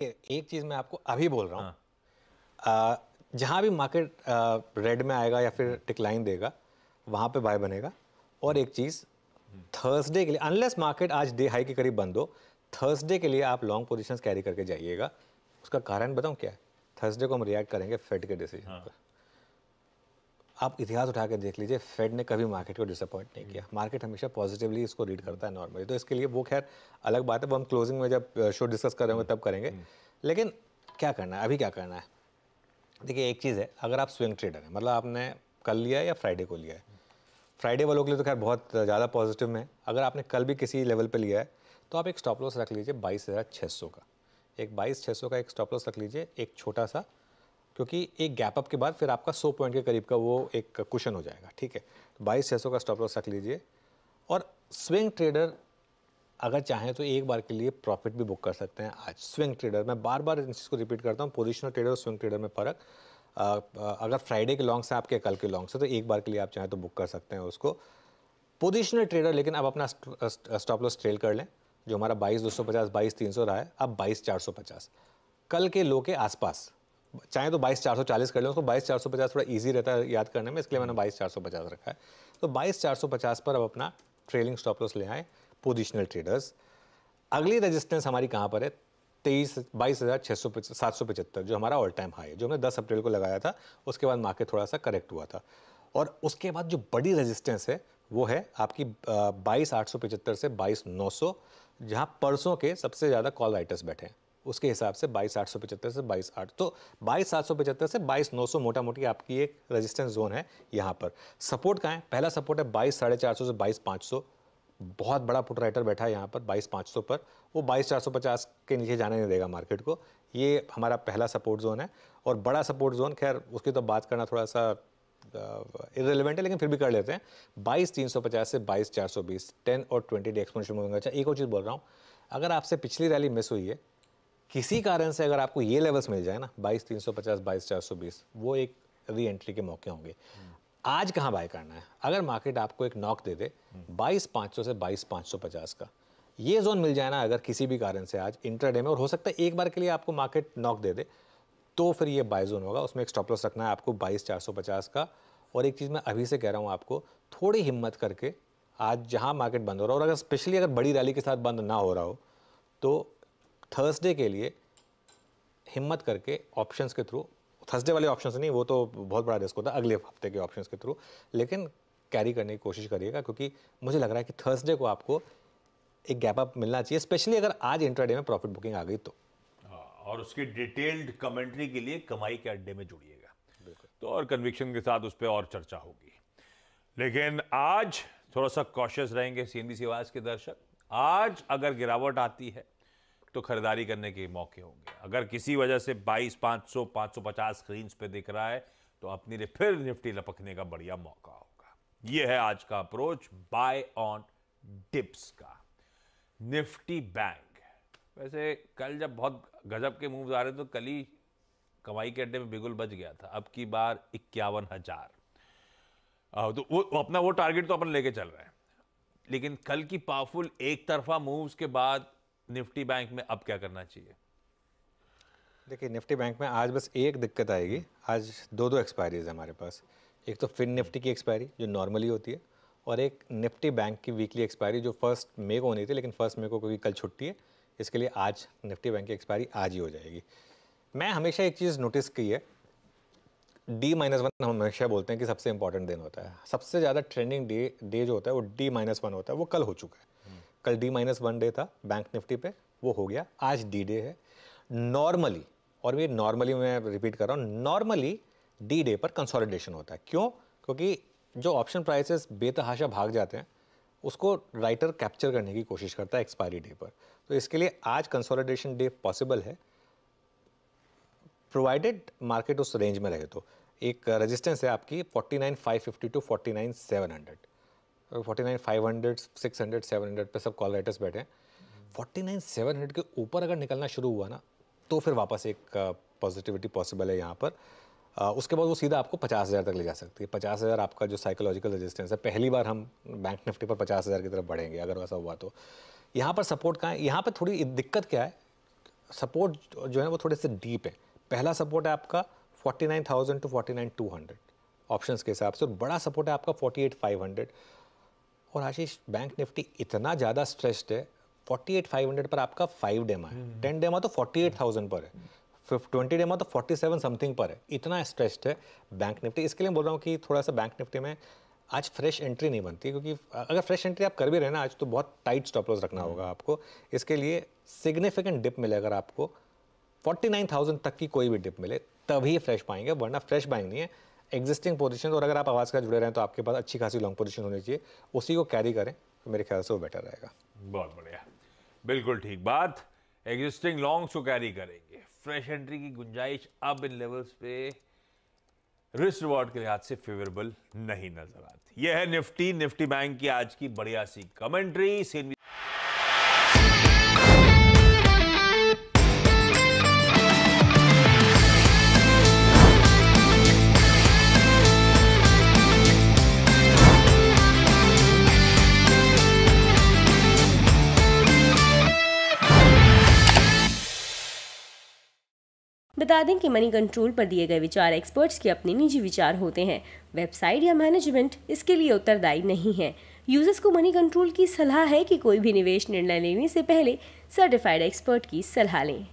एक चीज मैं आपको अभी बोल रहा हाँ। हूँ, जहां भी मार्केट रेड में आएगा या फिर डिक्लाइन देगा वहां पे बाय बनेगा। और एक चीज, थर्सडे के लिए अनलेस मार्केट आज डे हाई के करीब बंद हो, थर्सडे के लिए आप लॉन्ग पोजीशंस कैरी करके जाइएगा। उसका कारण बताऊं क्या है? थर्सडे को हम रिएक्ट करेंगे फेड के डिसीजन हाँ। पर। आप इतिहास उठा के देख लीजिए, फेड ने कभी मार्केट को डिसअपॉइंट नहीं किया। मार्केट हमेशा पॉजिटिवली इसको रीड करता है नॉर्मली। तो इसके लिए वो खैर अलग बात है, वो हम क्लोजिंग में जब शो डिस्कस करेंगे तब करेंगे। लेकिन क्या करना है, अभी क्या करना है? देखिए एक चीज़ है, अगर आप स्विंग ट्रेडर हैं, मतलब आपने कल लिया है या फ्राइडे को लिया है, फ्राइडे वालों के लिए तो खैर बहुत ज़्यादा पॉजिटिव में है। अगर आपने कल भी किसी लेवल पे लिया है तो आप एक स्टॉप लॉस रख लीजिए 22,600 का। एक 22,600 का एक स्टॉप लॉस रख लीजिए, एक छोटा सा, क्योंकि एक गैप अप के बाद फिर आपका 100 पॉइंट के करीब का वो एक कुशन हो जाएगा। ठीक है, तो 22,600 का स्टॉप लॉस रख लीजिए। और स्विंग ट्रेडर अगर चाहें तो एक बार के लिए प्रॉफिट भी बुक कर सकते हैं आज। स्विंग ट्रेडर, मैं बार बार इस चीज़ को रिपीट करता हूँ, पोजिशनल ट्रेडर और स्विंग ट्रेडर में फ़र्क। अगर फ्राइडे के लॉन्ग से आपके कल के लॉन्ग से, तो एक बार के लिए आप चाहें तो बुक कर सकते हैं उसको। पोजिशनल ट्रेडर लेकिन अब अपना स्टॉप लॉस ट्रेल कर लें। जो हमारा 22,250 22,300 रहा है, अब 22,450 कल के लो के आसपास। चाहे तो 22,440 कर लें उसको, 22,450 थोड़ा इजी रहता है याद करने में, इसलिए मैंने 22,450 रखा है। तो 22,450 पर अब अपना ट्रेलिंग स्टॉप लॉस ले आए पोजिशनल ट्रेडर्स। अगली रेजिस्टेंस हमारी कहाँ पर है? 22,600 775, जो हमारा ऑल टाइम हाई है, जो हमने 10 अप्रैल को लगाया था। उसके बाद मार्केट थोड़ा सा करेक्ट हुआ था। और उसके बाद जो बड़ी रेजिस्टेंस है वो है आपकी 22,875 से 22,900, जहाँ परसों के सबसे ज़्यादा कॉल राइटर्स बैठे हैं। उसके हिसाब से 22,875 से 22,800, तो 22,775 से 22,900 मोटा मोटी आपकी एक रेजिस्टेंस जोन है। यहाँ पर सपोर्ट कहाँ है? पहला सपोर्ट है 22,450 से 22,500। बहुत बड़ा पुट राइटर बैठा है यहाँ पर 22,500 पर। वो 22,450 के नीचे जाने नहीं देगा मार्केट को। ये हमारा पहला सपोर्ट जोन है। और बड़ा सपोर्ट जोन, खैर उसकी तो बात करना थोड़ा सा इररिलेवेंट है, लेकिन फिर भी कर लेते हैं। 22,350 से 22,420, 10 और 20 डे एक्सपोनेंशियल मूविंग। अच्छा, एक और चीज़ बोल रहा हूँ, अगर आपसे पिछली रैली मिस हुई है किसी कारण से, अगर आपको ये लेवल्स मिल जाए ना 22,350 22,420, वो एक री एंट्री के मौके होंगे। आज कहाँ बाय करना है? अगर मार्केट आपको एक नॉक दे दे 22,500 से 22,550 का, ये जोन मिल जाए ना अगर किसी भी कारण से आज इंट्राडे में, और हो सकता है एक बार के लिए आपको मार्केट नॉक दे दे, तो फिर ये बाय जोन होगा। उसमें एक स्टॉप लॉस रखना है आपको 22,450 का। और एक चीज़ मैं अभी से कह रहा हूँ आपको, थोड़ी हिम्मत करके आज जहाँ मार्केट बंद हो रहा हो, और अगर स्पेशली अगर बड़ी रैली के साथ बंद ना हो रहा हो, तो थर्सडे के लिए हिम्मत करके ऑप्शंस के थ्रू, थर्सडे वाले ऑप्शंस नहीं, वो तो बहुत बड़ा रिस्क होता है, अगले हफ्ते के ऑप्शंस के थ्रू, लेकिन कैरी करने की कोशिश करिएगा। क्योंकि मुझे लग रहा है कि थर्सडे को आपको एक गैप अप मिलना चाहिए, स्पेशली अगर आज इंट्राडे में प्रॉफिट बुकिंग आ गई तो। हाँ, और उसकी डिटेल्ड कमेंट्री के लिए कमाई के अड्डे में जुड़िएगा, तो और कन्विक्शन के साथ उस पर और चर्चा होगी। लेकिन आज थोड़ा सा कॉशियस रहेंगे सीएनबीसी आवाज के दर्शक। आज अगर गिरावट आती है तो खरीदारी करने के मौके होंगे। अगर किसी वजह से 22,500 550 स्क्रीन पे दिख रहा है तो अपनी लिए फिर निफ्टी लपकने का बढ़िया मौका होगा। यह है आज का अप्रोच बाय ऑन डिप्स का। निफ्टी बैंक, वैसे कल जब बहुत गजब के मूव्स आ रहे थे तो कल ही कमाई के अड्डे में बिगुल बच गया था। अब की बार 51,000, तो वो अपना वो टारगेट तो अपन लेके चल रहे हैं। लेकिन कल की पावरफुल एक तरफा मूव्स के बाद निफ्टी बैंक में अब क्या करना चाहिए? देखिए निफ्टी बैंक में आज बस एक दिक्कत आएगी, आज दो दो एक्सपायरीज है हमारे पास। एक तो फिन निफ्टी की एक्सपायरी जो नॉर्मली होती है, और एक निफ्टी बैंक की वीकली एक्सपायरी जो 1 मई को होनी थी, लेकिन 1 मई को क्योंकि कल छुट्टी है, इसके लिए आज निफ्टी बैंक की एक्सपायरी आज ही हो जाएगी। मैं हमेशा एक चीज़ नोटिस की है, D-1 हम हमेशा बोलते हैं कि सबसे इंपॉर्टेंट दिन होता है। सबसे ज़्यादा ट्रेंडिंग डे जो होता है वो D-1 होता है। वो कल हो चुका है। कल D-1 डे था बैंक निफ्टी पे, वो हो गया। आज डी डे है नॉर्मली। और ये नॉर्मली मैं रिपीट कर रहा हूँ, नॉर्मली डी डे पर कंसोलिडेशन होता है। क्यों? क्योंकि जो ऑप्शन प्राइसेस बेतहाशा भाग जाते हैं उसको राइटर कैप्चर करने की कोशिश करता है एक्सपायरी डे पर। तो इसके लिए आज कंसोलिडेशन डे पॉसिबल है, प्रोवाइडेड मार्केट उस रेंज में रहे तो। एक रेजिस्टेंस है आपकी 49,550 टू 49,700, 49,500 600 700 पे सब कॉल राइटर्स बैठे हैं। 49,700 के ऊपर अगर निकलना शुरू हुआ ना, तो फिर वापस एक पॉजिटिविटी पॉसिबल है यहाँ पर। उसके बाद वो सीधा आपको 50,000 तक ले जा सकती है। 50,000 आपका जो साइकोलॉजिकल रेजिस्टेंस है। पहली बार हम बैंक निफ्टी पर 50,000 की तरफ बढ़ेंगे अगर वैसा हुआ तो। यहाँ पर सपोर्ट कहाँ है? यहाँ पर थोड़ी दिक्कत क्या है, सपोर्ट जो है वो थोड़े से डीप है। पहला सपोर्ट है आपका 49,000 टू 49,200 ऑप्शंस के हिसाब से, और बड़ा सपोर्ट है आपका 48,500। और आशीष, बैंक निफ्टी इतना ज़्यादा स्ट्रेस्ड है, 48,500 पर आपका 5 डेमा है, 10 डेमा तो 48,000 पर है, 20 डेमा तो 47 समथिंग पर है। इतना स्ट्रेस्ड है बैंक निफ्टी। इसके लिए बोल रहा हूँ कि थोड़ा सा बैंक निफ्टी में आज फ्रेश एंट्री नहीं बनती, क्योंकि अगर फ्रेश एंट्री आप कर भी रहे ना आज, तो बहुत टाइट स्टॉप लॉस रखना होगा आपको। इसके लिए सिग्निफिकेंट डिप मिले, अगर आपको 49,000 तक की कोई भी डिप मिले तभी फ्रेश पाएंगे, वरना फ्रेश बाइंग नहीं है। एग्जिस्टिंग पोजीशन, और अगर आप आवाज़ का जुड़े रहें तो आपके पास अच्छी खासी लॉन्ग पोजीशन होनी चाहिए, उसी को कैरी करें, तो मेरे ख्याल से वो बेटर रहेगा। बहुत बढ़िया, बिल्कुल ठीक बात। एग्जिस्टिंग लॉन्ग्स को कैरी करेंगे। फ्रेश एंट्री की गुंजाइश अब इन लेवल्स पे रिस्क रिवॉर्ड के लिहाज से फेवरेबल नहीं नजर आती। यह है निफ्टी बैंक की आज की बढ़िया सी कमेंट्री। बता दें कि मनी कंट्रोल पर दिए गए विचार एक्सपर्ट्स के अपने निजी विचार होते हैं। वेबसाइट या मैनेजमेंट इसके लिए उत्तरदायी नहीं है। यूजर्स को मनी कंट्रोल की सलाह है कि कोई भी निवेश निर्णय लेने से पहले सर्टिफाइड एक्सपर्ट की सलाह लें।